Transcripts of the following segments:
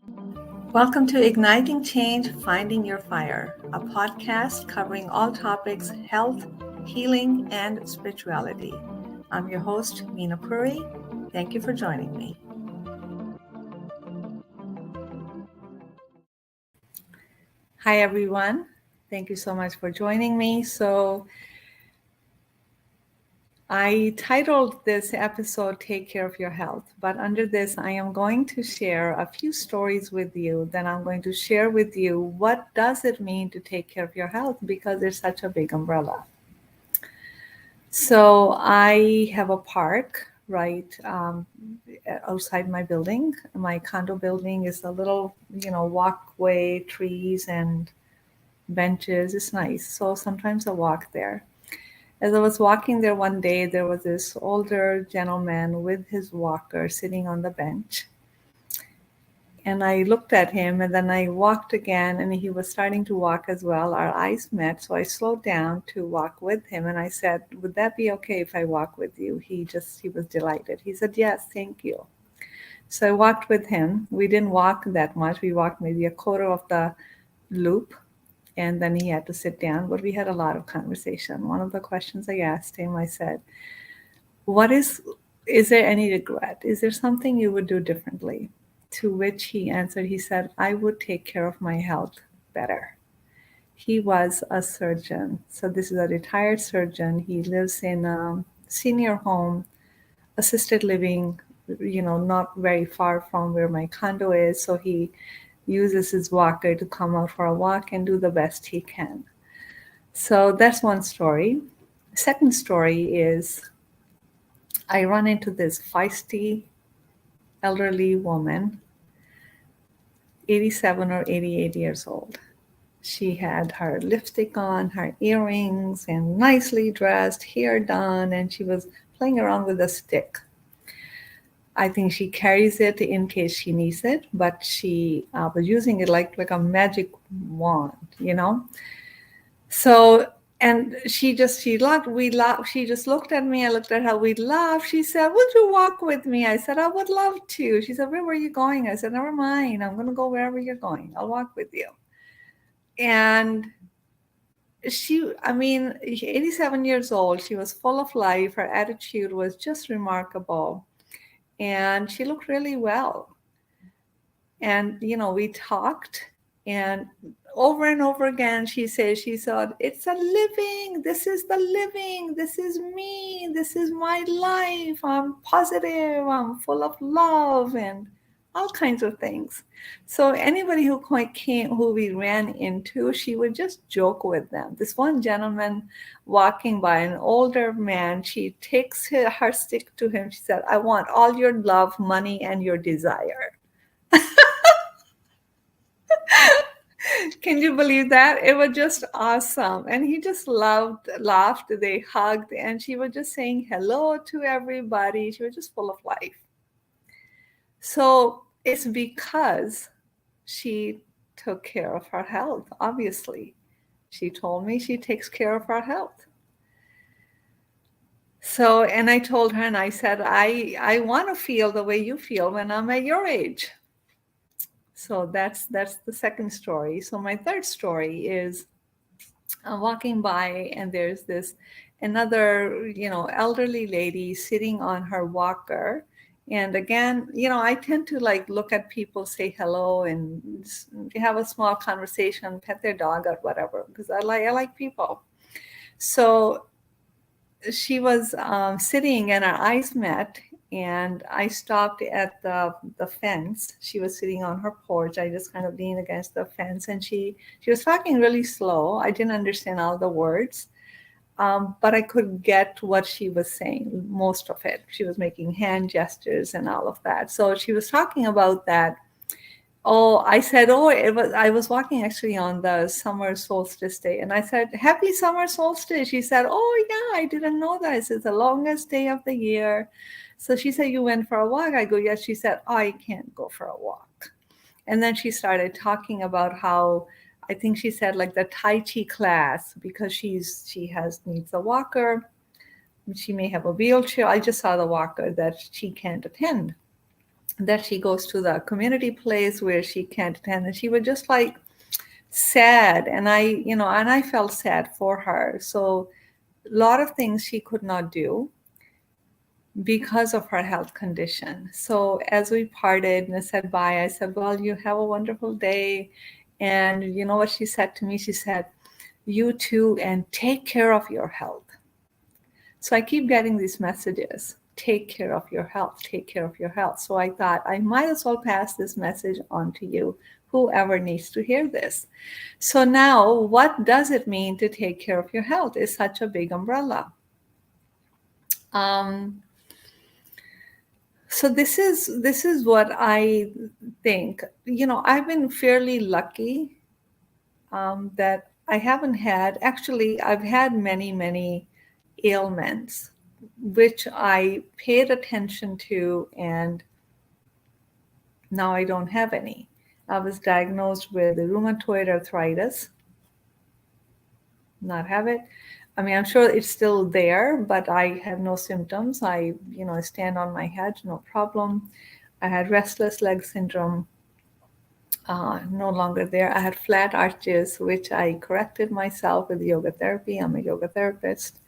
Welcome to Igniting Change, Finding Your Fire, a podcast covering all topics health, healing, and spirituality. I'm your host, Meena Puri. Thank you for joining me. Hi, everyone. Thank you so much for joining me. I titled this episode, Take Care of Your Health, but under this, I am going to share a few stories with you. Then I'm going to share with you what does it mean to take care of your health because it's such a big umbrella. So I have a park right outside my building. My condo building is a little, walkway, trees and benches. It's nice. So sometimes I walk there. As I was walking there one day, there was this older gentleman with his walker sitting on the bench. And I looked at him and then I walked again and he was starting to walk as well. Our eyes met. So I slowed down to walk with him. And I said, would that be okay if I walk with you? He was delighted. He said, yes, thank you. So I walked with him. We didn't walk that much. We walked maybe a quarter of the loop. And then he had to sit down, but we had a lot of conversation. One of the questions I asked him, I said, is there any regret? Is there something you would do differently? To which he answered, he said, I would take care of my health better. He was a surgeon. So this is a retired surgeon. He lives in a senior home, assisted living, not very far from where my condo is. So he uses his walker to come out for a walk and do the best he can. So that's one story. Second story is I run into this feisty elderly woman, 87 or 88 years old. She had her lipstick on, her earrings, and nicely dressed, hair done, and she was playing around with a stick. I think she carries it in case she needs it, but she was using it like a magic wand, So, and she just looked at me. I looked at her. We laughed. She said, would you walk with me? I said, I would love to. She said, where were you going? I said, never mind. I'm going to go wherever you're going. I'll walk with you. And 87 years old. She was full of life. Her attitude was just remarkable. And she looked really well. And, we talked and over again, she said, it's a living. This is the living. This is me. This is my life. I'm positive. I'm full of love and all kinds of things. So anybody who we ran into, she would just joke with them. This one gentleman walking by, an older man, she takes her stick to him. She said, I want all your love, money, and your desire. Can you believe that? It was just awesome. And he just laughed, they hugged, and she was just saying hello to everybody. She was just full of life. So it's because she took care of her health, obviously. She told me she takes care of her health. So, and I told her and I said, I want to feel the way you feel when I'm at your age. So that's the second story. So my third story is I'm walking by and there's another, elderly lady sitting on her walker. And again, I tend to look at people, say hello and have a small conversation, pet their dog or whatever, because I like people. So she was sitting and our eyes met. And I stopped at the fence. She was sitting on her porch. I just kind of leaned against the fence, and she was talking really slow. I didn't understand all the words, but I could get what she was saying, most of it. She was making hand gestures and all of that. So she was talking about that. Oh, I said, I was walking actually on the summer solstice day. And I said, happy summer solstice. She said, oh, yeah, I didn't know that. It's the longest day of the year. So she said, you went for a walk? I go, yes. She said, I can't go for a walk. And then she started talking about how, I think she said the Tai Chi class, because she needs a walker. She may have a wheelchair. I just saw the walker that she can't attend. that she goes to the community place where she can't attend, and she was just like sad, and I felt sad for her. So a lot of things she could not do because of her health condition. So as we parted and I said bye, I said, well, you have a wonderful day. And you know what she said to me? She said, you too, and take care of your health. So I keep getting these messages: take care of your health, take care of your health. So I thought I might as well pass this message on to you, whoever needs to hear this. So now, what does it mean to take care of your health? Is such a big umbrella. So this is what I think. I've been fairly lucky that I haven't had. Actually, I've had many ailments which I paid attention to, and now I don't have any. I was diagnosed with rheumatoid arthritis. Not have it. I mean, I'm sure it's still there, but I have no symptoms. I stand on my head, no problem. I had restless leg syndrome, no longer there. I had flat arches, which I corrected myself with yoga therapy. I'm a yoga therapist.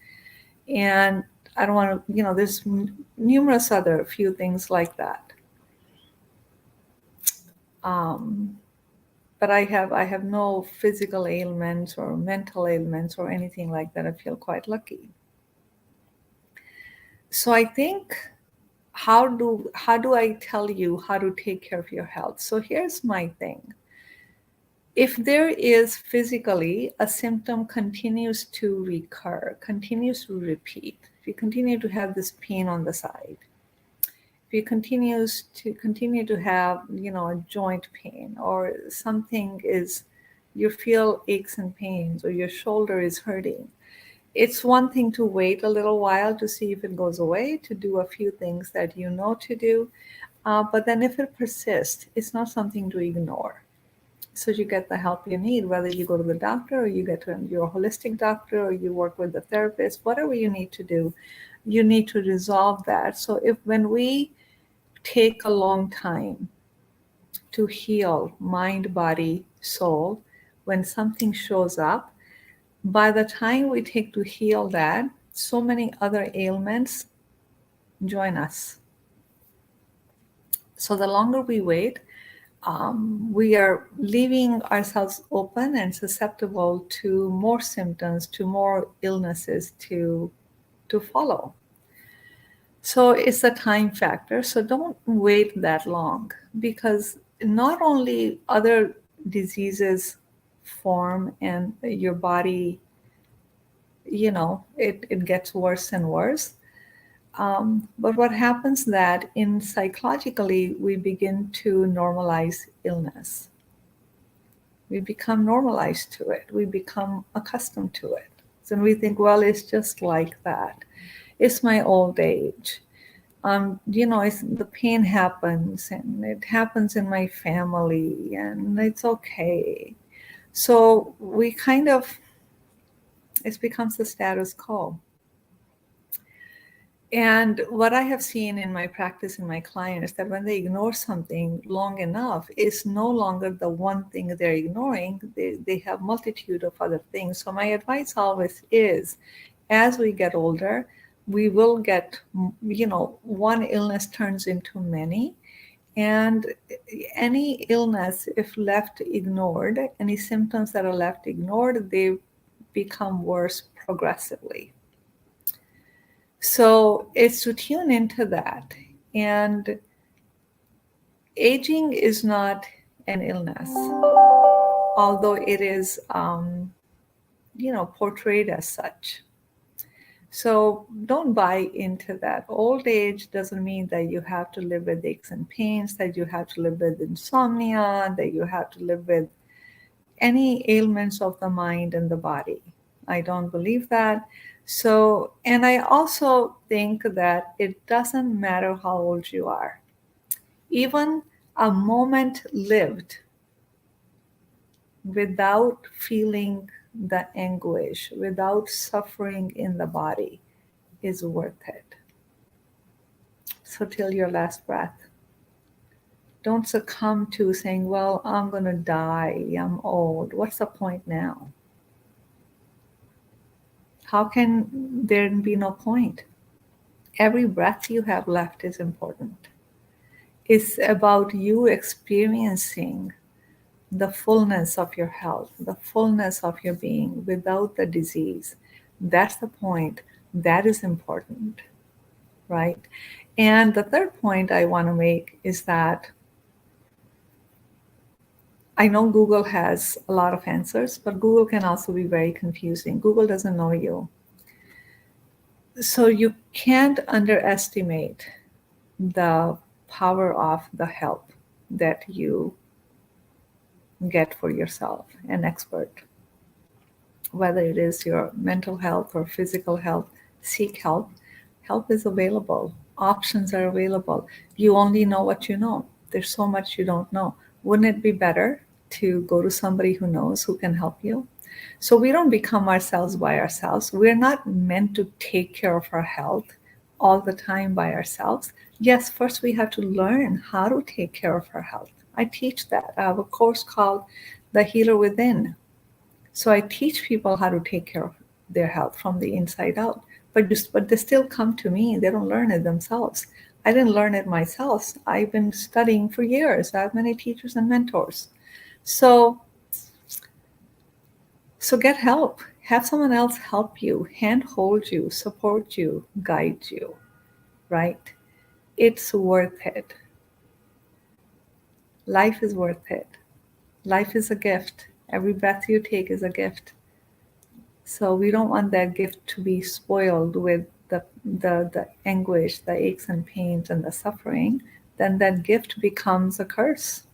And I don't want to, there's numerous other few things like that. But I have no physical ailments or mental ailments or anything like that. I feel quite lucky. So I think, how do I tell you how to take care of your health? So here's my thing. If there is physically a symptom continues to recur, continues to repeat, if you continue to have this pain on the side, if you continue to have, a joint pain, or something is, you feel aches and pains, or your shoulder is hurting, it's one thing to wait a little while to see if it goes away, to do a few things that you know to do. But then if it persists, it's not something to ignore. So you get the help you need, whether you go to the doctor, or you get to your holistic doctor, or you work with the therapist, whatever you need to do, you need to resolve that. So when we take a long time to heal mind, body, soul, when something shows up, by the time we take to heal that, so many other ailments join us. So the longer we wait, we are leaving ourselves open and susceptible to more symptoms, to more illnesses to follow. So it's a time factor. So don't wait that long, because not only other diseases form and your body, it gets worse and worse. But what happens that in psychologically, we begin to normalize illness. We become normalized to it. We become accustomed to it. So we think, well, it's just like that. It's my old age. The pain happens, and it happens in my family, and it's okay. So it becomes the status quo. And what I have seen in my practice in my clients, that when they ignore something long enough, it's no longer the one thing they're ignoring. They have multitude of other things. So my advice always is, as we get older, we will get, one illness turns into many. And any illness, if left ignored, any symptoms that are left ignored, they become worse progressively. So it's to tune into that. And aging is not an illness, although it is, portrayed as such. So don't buy into that. Old age doesn't mean that you have to live with aches and pains, that you have to live with insomnia, that you have to live with any ailments of the mind and the body. I don't believe that. So, and I also think that it doesn't matter how old you are. Even a moment lived without feeling the anguish, without suffering in the body, is worth it. So till your last breath. Don't succumb to saying, well, I'm going to die. I'm old. What's the point now? How can there be no point? Every breath you have left is important. It's about you experiencing the fullness of your health, the fullness of your being without the disease. That's the point. That is important, right? And the third point I want to make is that I know Google has a lot of answers, but Google can also be very confusing. Google doesn't know you. So you can't underestimate the power of the help that you get for yourself, an expert. Whether it is your mental health or physical health, seek help. Help is available. Options are available. You only know what you know. There's so much you don't know. Wouldn't it be better to go to somebody who knows, who can help you? So we don't become ourselves by ourselves. We're not meant to take care of our health all the time by ourselves. Yes, first we have to learn how to take care of our health. I teach that. I have a course called The Healer Within. So I teach people how to take care of their health from the inside out. But they still come to me. They don't learn it themselves. I didn't learn it myself. I've been studying for years. I have many teachers and mentors. So get help. Have someone else help you, handhold you, support you, guide you, right? It's worth it. Life is worth it. Life is a gift. Every breath you take is a gift. So we don't want that gift to be spoiled with the anguish, the aches and pains and the suffering. Then that gift becomes a curse.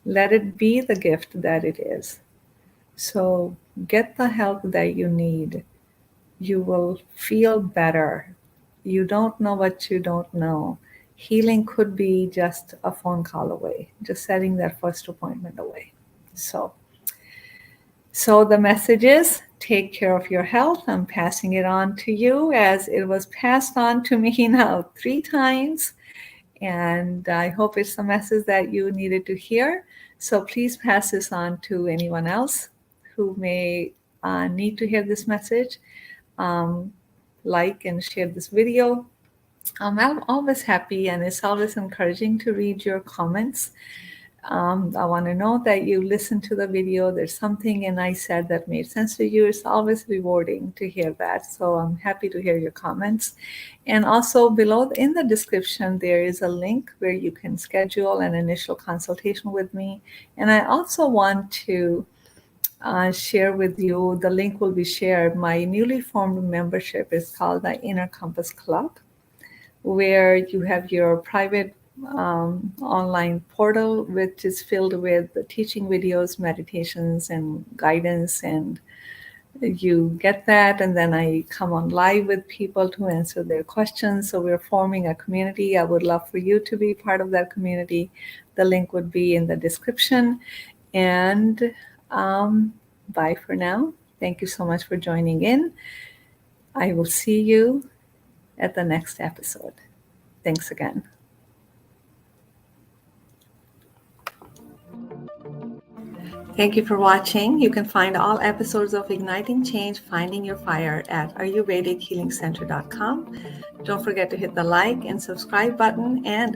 Let it be the gift that it is. So get the help that you need. You will feel better. You don't know what you don't know. Healing could be just a phone call away, just setting that first appointment away. So the message is, take care of your health. I'm passing it on to you as it was passed on to me now 3 times. And I hope it's a message that you needed to hear. So please pass this on to anyone else who may need to hear this message. Like and share this video. I'm always happy, and it's always encouraging to read your comments. I want to know that you listened to the video. There's something and I said that made sense to you. It's always rewarding to hear that. So I'm happy to hear your comments. And also below in the description, there is a link where you can schedule an initial consultation with me. And I also want to share with you, the link will be shared. My newly formed membership is called the Inner Compass Club, where you have your private online portal, which is filled with teaching videos, meditations, and guidance. And you get that. And then I come on live with people to answer their questions. So we're forming a community. I would love for you to be part of that community. The link would be in the description. And bye for now. Thank you so much for joining in. I will see you at the next episode. Thanks again. Thank you for watching. You can find all episodes of Igniting Change, Finding Your Fire at ayurvedichealingcenter.com. Don't forget to hit the like and subscribe button and